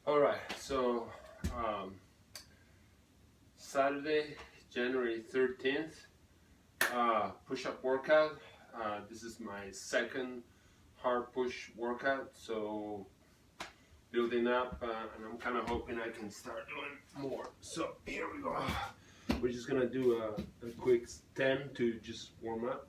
All right, so Saturday, January 13th, push-up workout. This is my second hard push workout, so building up, and I'm kind of hoping I can start doing more. So here we go. We're just gonna do a quick 10 to just warm up.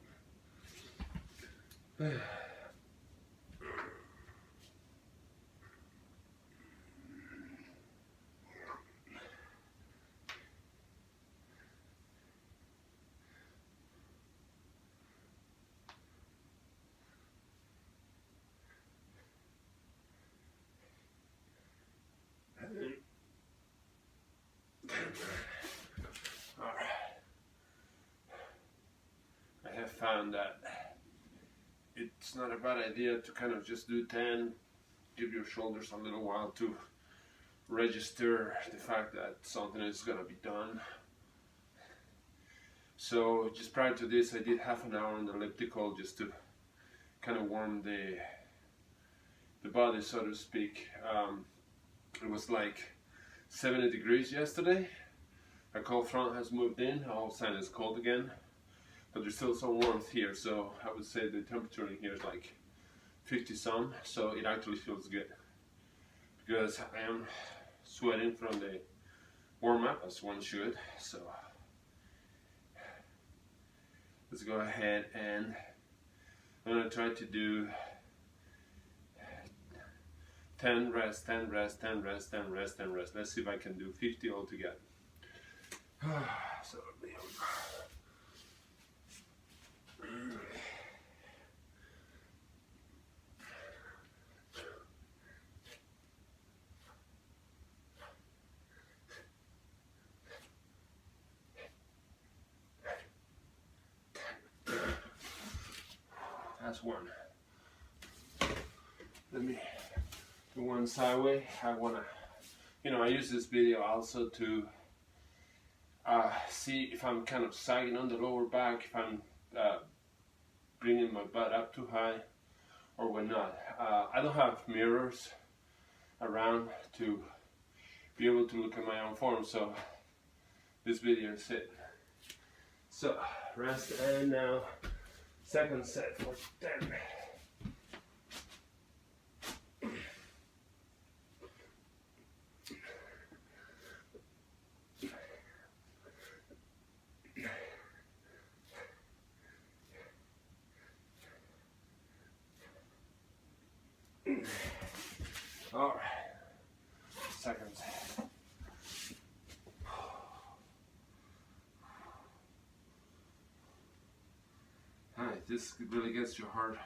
Alright. I have found that it's not a bad idea to kind of just do 10, give your shoulders a little while to register the fact that something is going to be done. So just prior to this, I did half an hour on the elliptical just to kind of warm the body, so to speak. It was like 70 degrees yesterday. A cold front has moved in. All of a sudden it's cold again, but there's still some warmth here, so I would say the temperature in here is like 50 some, so it actually feels good because I am sweating from the warm-up, as one should. So let's go ahead, and I'm going to try to do 10 rest, 10 rest, 10 rest, 10 rest, 10 rest. Let's see if I can do 50 altogether. So there we go. That's one. Let me do one sideways. I wanna, I use this video also to see if I'm kind of sagging on the lower back, if I'm bringing my butt up too high or whatnot. I don't have mirrors around to be able to look at my own form, so this video is it. So rest, and now second set for 10. All right, second set. All right, this really gets your heart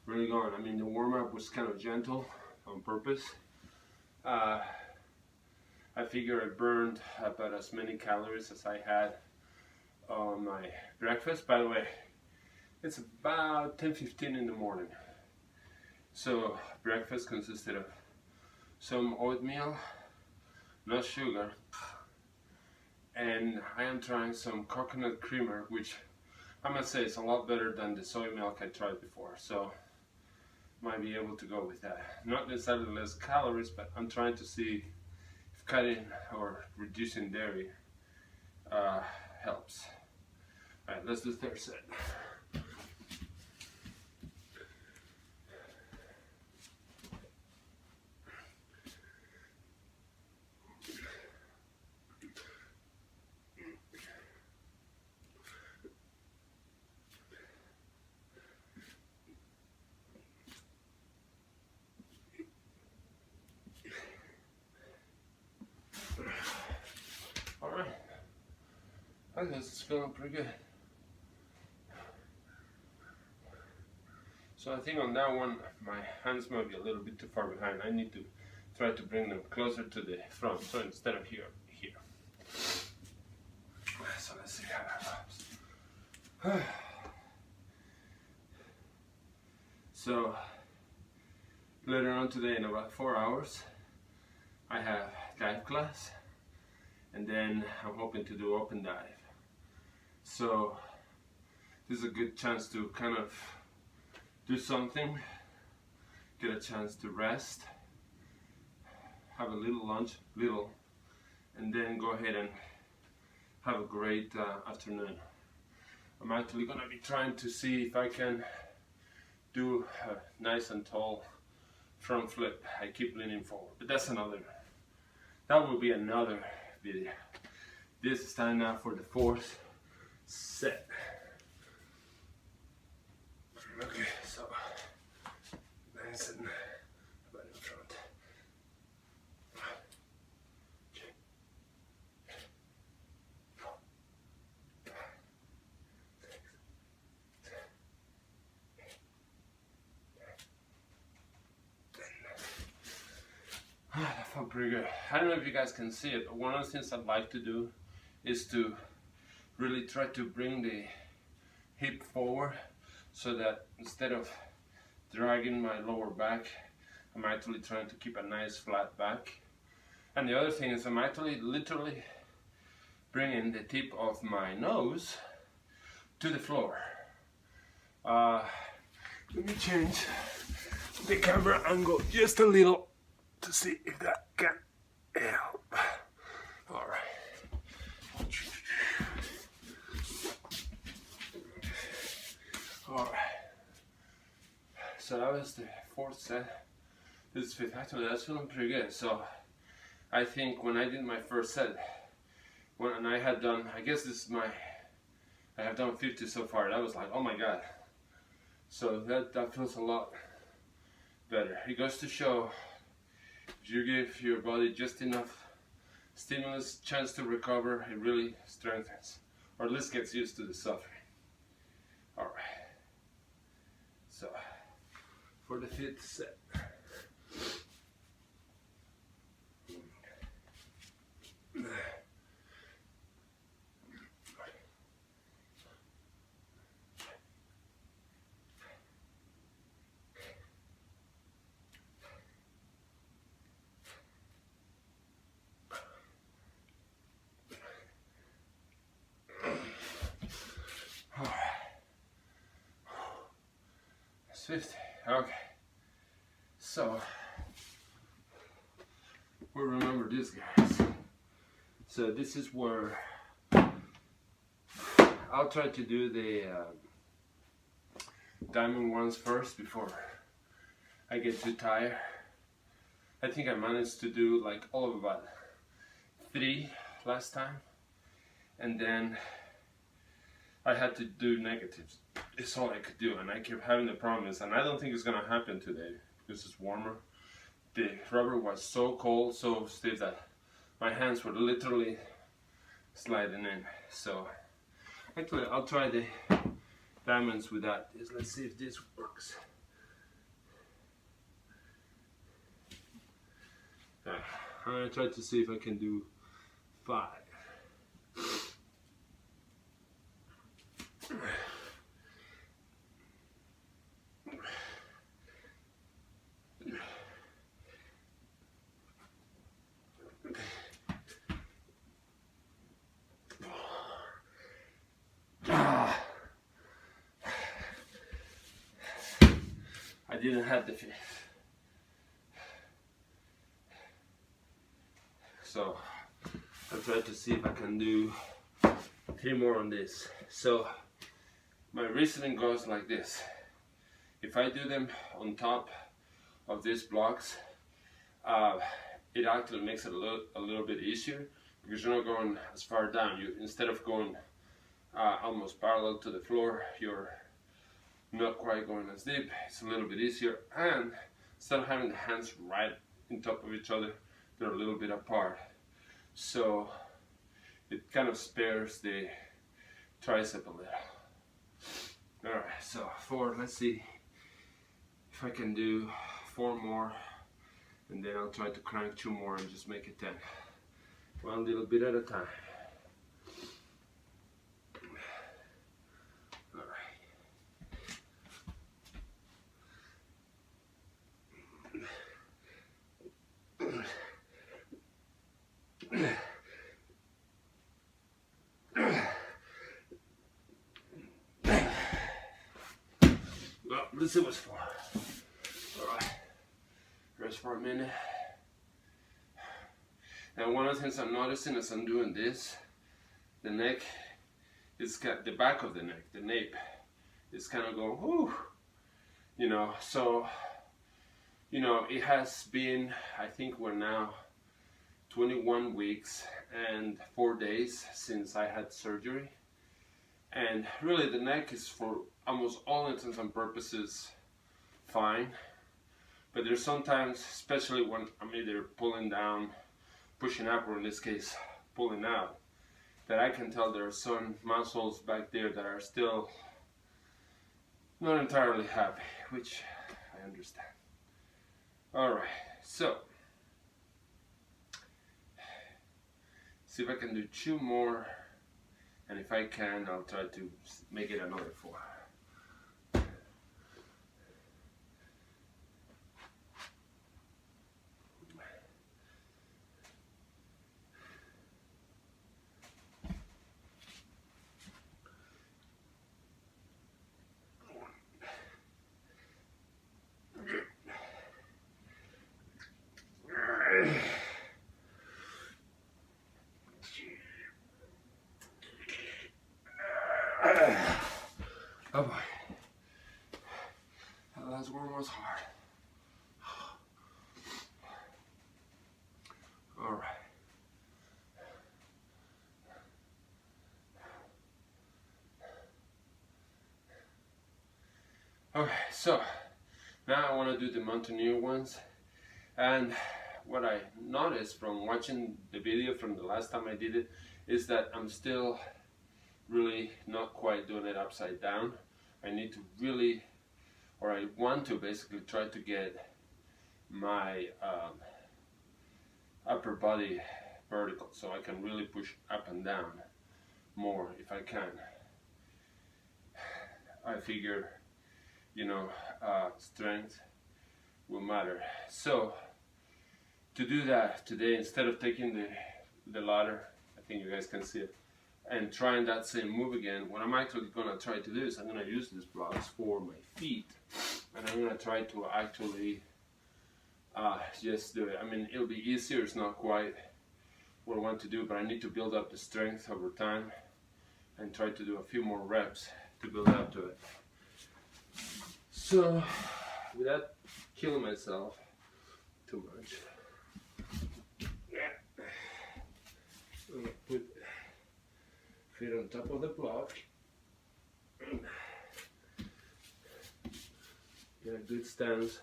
really going. I mean, the warm-up was kind of gentle on purpose. I figure I burned about as many calories as I had on my breakfast. By the way, it's about 10:15 in the morning. So breakfast consisted of some oatmeal, no sugar, and I am trying some coconut creamer, which I must say is a lot better than the soy milk I tried before, so might be able to go with that. Not necessarily less calories, but I'm trying to see if cutting or reducing dairy helps. Alright, let's do third set. Alright, I guess it's feeling pretty good. So I think on that one, my hands might be a little bit too far behind. I need to try to bring them closer to the front. So instead of here. So let's see how that goes. So later on today, in about 4 hours, I have dive class, and then I'm hoping to do open dive. So this is a good chance to kind of do something, get a chance to rest, have a little lunch, and then go ahead and have a great afternoon. I'm actually gonna be trying to see if I can do a nice and tall front flip. I keep leaning forward, but that will be another video. This is time now for the 4th set. Okay, so nice and about in front. That felt pretty good. I don't know if you guys can see it, but one of the things I'd like to do is to really try to bring the hip forward so that instead of dragging my lower back, I'm actually trying to keep a nice flat back. And the other thing is I'm actually literally bringing the tip of my nose to the floor. Let me change the camera angle just a little to see if that can help. All right. All right. So that was the 4th set. This is 5th. Actually, that's feeling pretty good. So I think when I did my first set, when I had done, I guess this is I have done 50 so far. That was like, oh my god. So that feels a lot better. It goes to show, if you give your body just enough stimulus, chance to recover, it really strengthens, or at least gets used to the suffering. All right. So for the 5th set. It's 50. Okay. So we'll remember this, guys. So this is where I'll try to do the diamond ones first before I get too tired. I think I managed to do like all of about 3 last time, and then I had to do negatives. It's all I could do, and I kept having the problems, and I don't think it's gonna happen today because it's warmer. The rubber was so cold, so stiff that my hands were literally sliding in. So actually I'll try the diamonds with that. Let's see if this works. I'm gonna try to see if I can do 5. I didn't have the 5th. So I'll try to see if I can do 3 more on this. So my reasoning goes like this. If I do them on top of these blocks, it actually makes it a little bit easier because you're not going as far down. Instead of going almost parallel to the floor, you're not quite going as deep. It's a little bit easier, and instead of having the hands right on top of each other, they're a little bit apart. So it kind of spares the tricep a little. Alright, so 4, let's see if I can do 4 more, and then I'll try to crank 2 more and just make it 10. One little bit at a time. Well, this was 4. Alright, rest for a minute. And one of the things I'm noticing as I'm doing this, the neck is got the back of the neck, the nape, is kind of going, whoo, you know. So, you know, it has been, I think we're now 21 weeks and 4 days since I had surgery. And really the neck is, for almost all intents and purposes, fine. But there's sometimes, especially when I'm either pulling down, pushing up, or in this case, pulling out, that I can tell there are some muscles back there that are still not entirely happy, which I understand. Alright, so, see if I can do 2 more, and if I can, I'll try to make it another 4. Oh boy, that last one was hard. All right. Okay, so now I want to do the mountaineer ones. And what I noticed from watching the video from the last time I did it is that I'm still really not quite doing it upside down. I need to really, or I want to basically try to get my upper body vertical, so I can really push up and down more if I can. I figure, you know, strength will matter. So to do that today, instead of taking the ladder, I think you guys can see it, and trying that same move again, what I'm actually going to try to do is I'm going to use these blocks for my feet, and I'm going to try to actually just do it. I mean, it'll be easier, it's not quite what I want to do, but I need to build up the strength over time and try to do a few more reps to build up to it. So, without killing myself too much, I'm going to put feet on top of the block, get a good stance,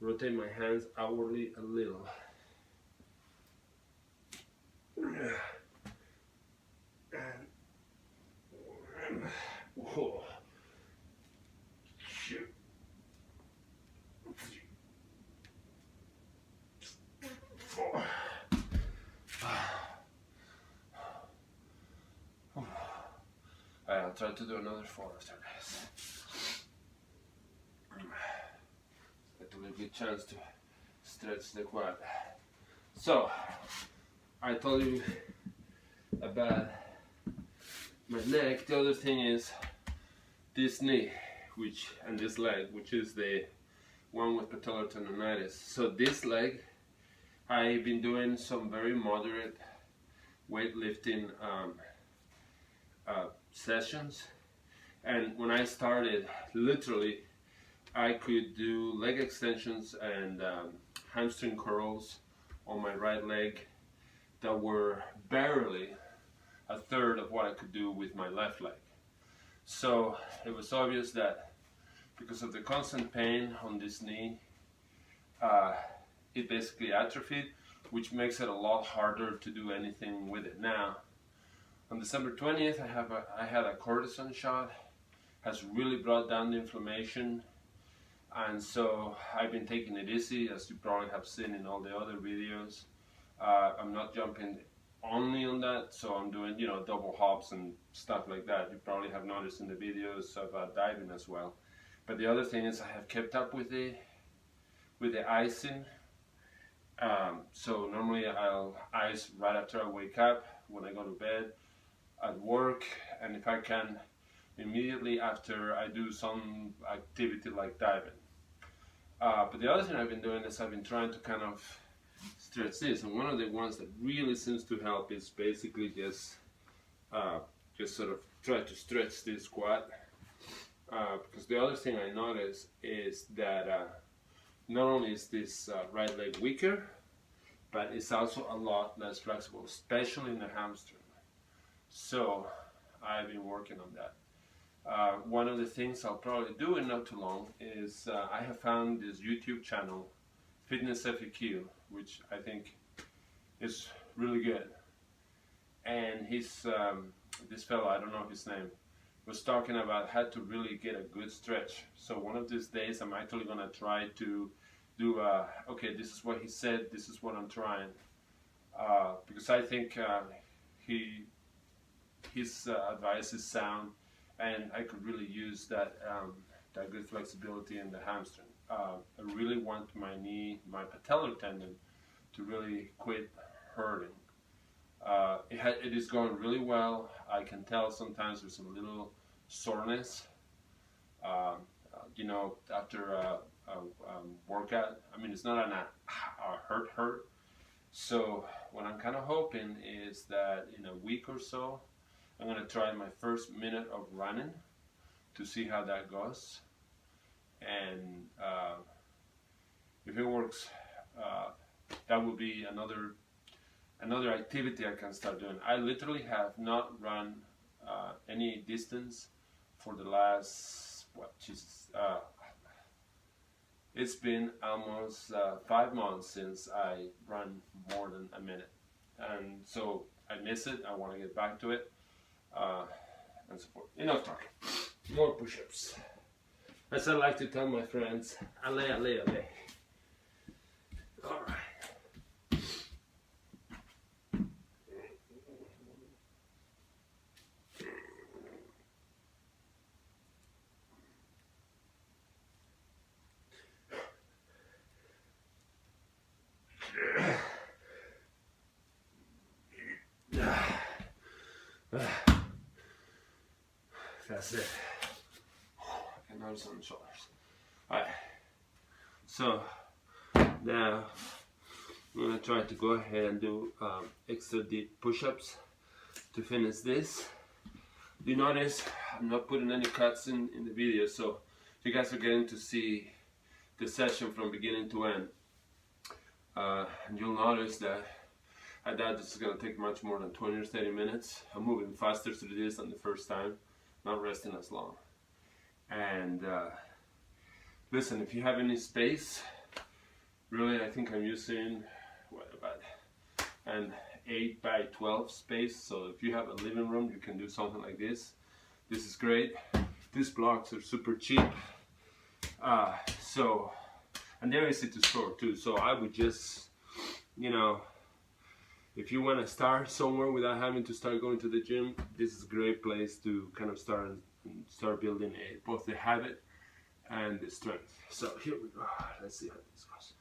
rotate my hands outwardly a little. And whoa. Shoot. 3, 4. I'll try to do another 4 after this. Get a little good chance to stretch the quad. So, I told you about my neck. The other thing is this knee, and this leg, which is the one with patellar tendonitis. So this leg, I've been doing some very moderate weightlifting sessions, and when I started, literally I could do leg extensions and hamstring curls on my right leg that were barely a third of what I could do with my left leg. So it was obvious that because of the constant pain on this knee, it basically atrophied, which makes it a lot harder to do anything with it. Now, on December 20th, I had a cortisone shot, has really brought down the inflammation, and so I've been taking it easy, as you probably have seen in all the other videos. I'm not jumping only on that, so I'm doing, you know, double hops and stuff like that. You probably have noticed in the videos of diving as well. But the other thing is I have kept up with the icing. So normally I'll ice right after I wake up, when I go to bed, at work, and if I can, immediately after I do some activity like diving. But the other thing I've been doing is I've been trying to kind of stretch this. And one of the ones that really seems to help is basically just sort of try to stretch this quad. Because the other thing I noticed is that not only is this right leg weaker, but it's also a lot less flexible, especially in the hamstring. So I've been working on that. One of the things I'll probably do in not too long is I have found this YouTube channel, Fitness FAQ, which I think is really good. And he's this fellow, I don't know his name, was talking about how to really get a good stretch. So one of these days I'm actually going to try to do, okay, this is what he said, this is what I'm trying. Because I think his advice is sound, and I could really use that, that good flexibility in the hamstring. I really want my knee, my patellar tendon, to really quit hurting. It is going really well. I can tell sometimes there's a little soreness, you know, after a workout. I mean, it's not a hurt. So what I'm kind of hoping is that in a week or so, I'm going to try my first minute of running to see how that goes. And if it works, that will be another activity I can start doing. I literally have not run any distance for the last, it's been almost 5 months since I run more than a minute. And so I miss it, I want to get back to it, and so forth. Enough talking, more push-ups. As I like to tell my friends, allez, allez, allez. All right. That's it. I can notice on the shoulders. Alright, so now I'm going to try to go ahead and do extra deep push-ups to finish this. You notice I'm not putting any cuts in the video, so you guys are getting to see the session from beginning to end. And you'll notice that I doubt this is going to take much more than 20 or 30 minutes. I'm moving faster through this than the first time, not resting as long. And listen, if you have any space, really I think I'm using about an 8 by 12 space. So if you have a living room, you can do something like this. This is great. These blocks are super cheap. And they're easy to store too. So I would just, you know, if you want to start somewhere without having to start going to the gym, this is a great place to kind of start building both the habit and the strength. So here we go. Let's see how this goes.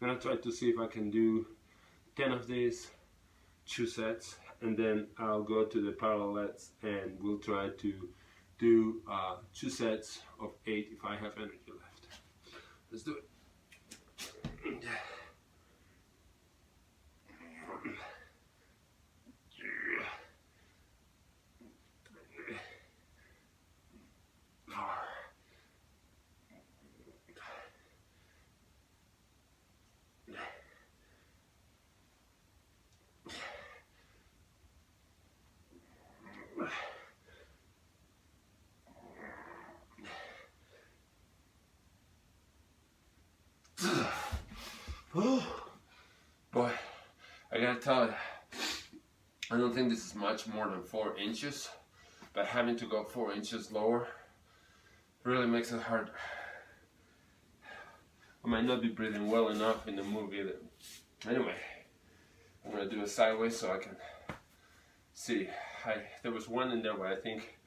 I'm gonna try to see if I can do 10 of these, 2 sets, and then I'll go to the parallels and we'll try to do 2 sets of 8 if I have energy left. Let's do it. Oh, boy, I gotta tell you, I don't think this is much more than 4 inches, but having to go 4 inches lower really makes it hard. I might not be breathing well enough in the move either. Anyway, I'm gonna do it sideways so I can see. There was one in there where I think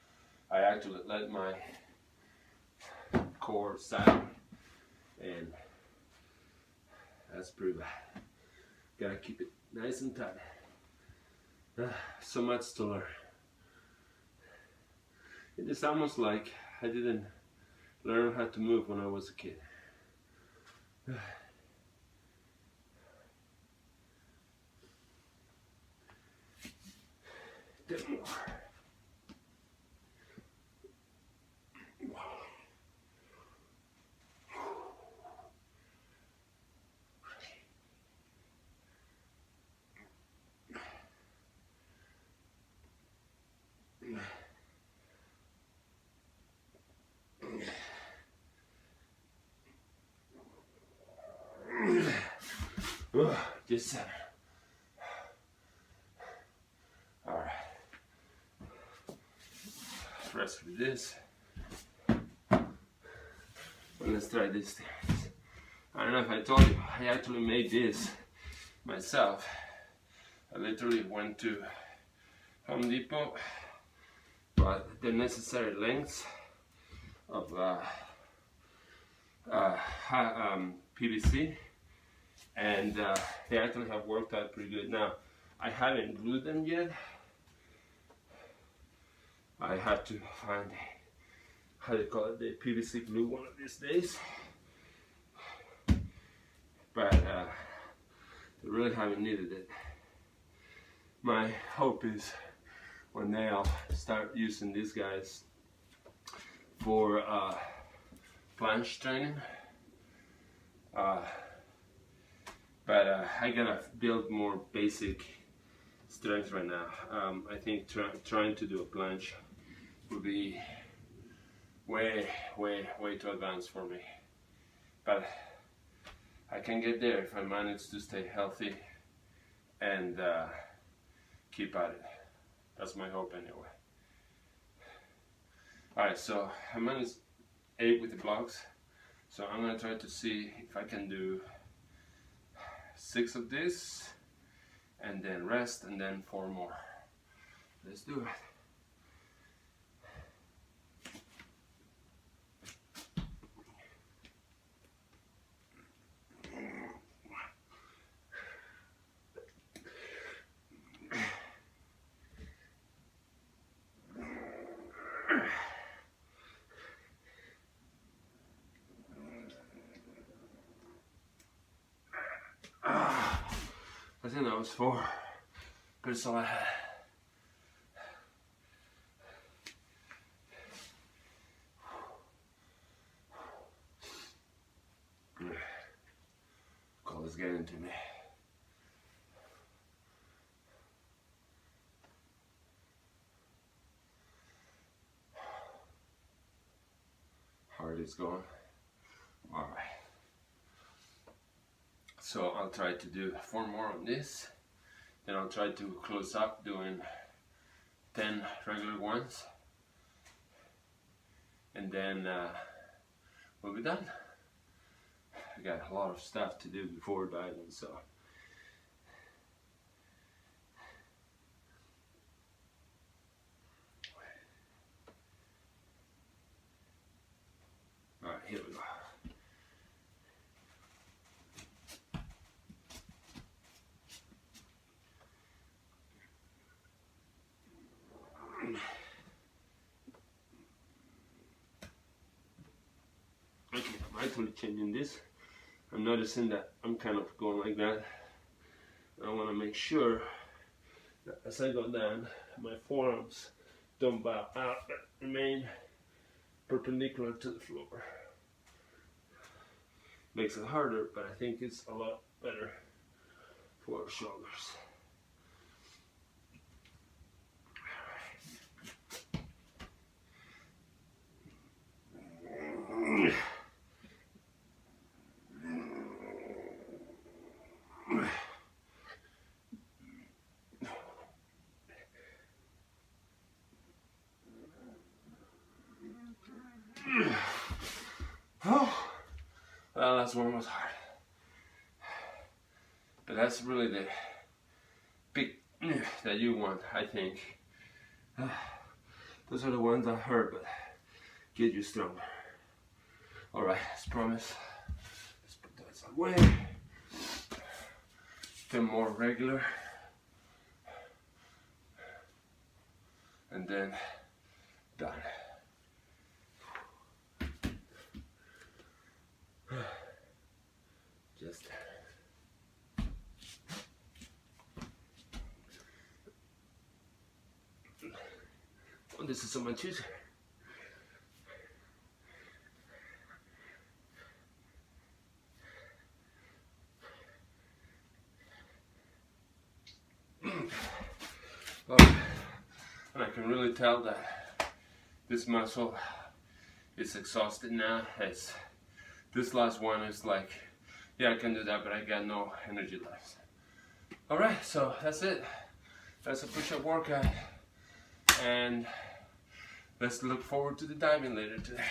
I actually let my core sag, and that's pretty bad. Gotta keep it nice and tight. So much to learn. It is almost like I didn't learn how to move when I was a kid. 10 more. Just 7. All right. Rest of this. Well, let's try this thing. I don't know if I told you, I actually made this myself. I literally went to Home Depot, bought the necessary lengths of PVC, and they actually have worked out pretty good. Now, I haven't glued them yet. I have to find, how they call it, the PVC glue one of these days. But they really haven't needed it. My hope is one day I'll start using these guys for planche training. But I gotta build more basic strength right now. I think trying to do a planche would be way too advanced for me. But I can get there if I manage to stay healthy and keep at it. That's my hope anyway. Alright, so I managed 8 with the blocks. So I'm gonna try to see if I can do 6 of this and then rest and then 4 more. Let's do it. I think that was 4, but it's all I had. Cold is getting to me. Heart is going. All right. So I'll try to do 4 more on this, then I'll try to close up doing 10 regular ones, and then we'll be done. I got a lot of stuff to do before diving, so. All right, here we go. Okay, I'm actually changing this. I'm noticing that I'm kind of going like that. I want to make sure that as I go down, my forearms don't bow out but remain perpendicular to the floor. Makes it harder, but I think it's a lot better for our shoulders. Oh, well, last one was hard, but that's really the big that you want, I think. Those are the ones that hurt, but get you stronger. All right, as promised, let's put that away. 10 more regular, and then done. Just This is on my Tuesday. Oh, and I can really tell that this muscle is exhausted now. As this last one is like, yeah, I can do that, but I got no energy left. All right, so that's it. That's a push-up workout, and let's look forward to the diving later today.